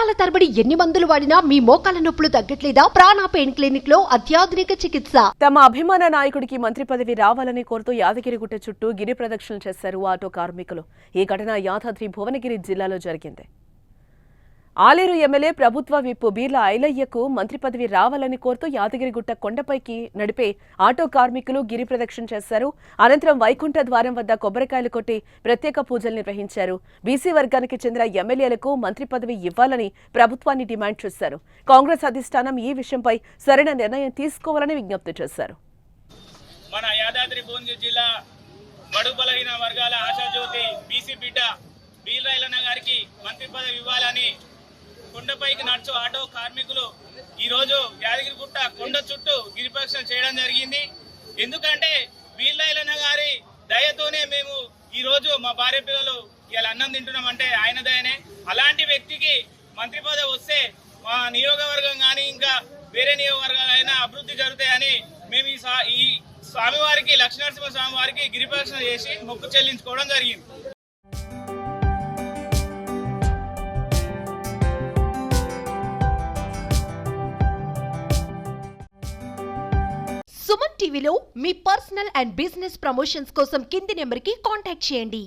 నెలల తరబడి ఎన్ని మందులు వాడినా మీ మోకాల నొప్పులు తగ్గట్లేదా? ప్రాణ పెయిన్ క్లినిక్ లో అత్యాధునిక చికిత్స. తమ అభిమాన నాయకుడికి మంత్రి పదవి రావాలని కోరుతూ యాదగిరిగుట్ట చుట్టూ గిరి ప్రదక్షిణలు చేశారు ఆటో కార్మికులు. ఈ ఘటన యాదాద్రి భువనగిరి జిల్లాలో జరిగింది. ఆలేరు ఎమ్మెల్యే ప్రభుత్వ విప్ బీర్ల ఐలయ్యకు మంత్రి పదవి రావాలని కోరుతూ యాదగిరిగుట్ట కొండపైకి నడిపే ఆటో కార్మికులు గిరి ప్రదక్షిణ చేశారు. అనంతరం వైకుంఠ ద్వారం వద్ద కొబ్బరికాయలు కొట్టి ప్రత్యేక పూజలు నిర్వహించారు. బీసీ వర్గానికి చెందిన ఎమ్మెల్యేలకు మంత్రి పదవి ఇవ్వాలని ప్రభుత్వాన్ని డిమాండ్ చేశారు. కాంగ్రెస్ అధిష్టానం ఈ విషయంపై సరైన నిర్ణయం తీసుకోవాలని విజ్ఞప్తి చేశారు. మన యాదాద్రి భువనగిరి జిల్లా బడుగు బలహీన వర్గాల ఆశాజ్యోతి బీసీ బిడ్డ బీర్ల ఐలయ్య గారికి మంత్రి పదవి ఇవ్వాలని కొండపైకి నడుచు ఆటో కార్మికులు ఈరోజు యాదగిరిగుట్ట కొండ చుట్టూ గిరిప్రదక్షిణ చేయడం జరిగింది. ఎందుకంటే బీర్ల ఐలయ్య గారి దయతోనే మేము ఈరోజు మా భార్య పిల్లలు ఇలా అన్నం తింటున్నామంటే ఆయన దయనే. అలాంటి వ్యక్తికి మంత్రి పదవి వస్తే మా నియోజకవర్గం కానీ ఇంకా వేరే నియోజకవర్గాలైనా అభివృద్ధి జరుగుతాయని మేము ఈ స్వామివారికి లక్ష్మీనరసింహ స్వామి వారికి గిరిప్రదక్షిణ చేసి మొక్కు చెల్లించుకోవడం జరిగింది. సుమన్ టీవీలో మీ పర్సనల్ అండ్ బిజినెస్ ప్రమోషన్స్ కోసం కింది నెంబర్కి కాంటాక్ట్ చేయండి.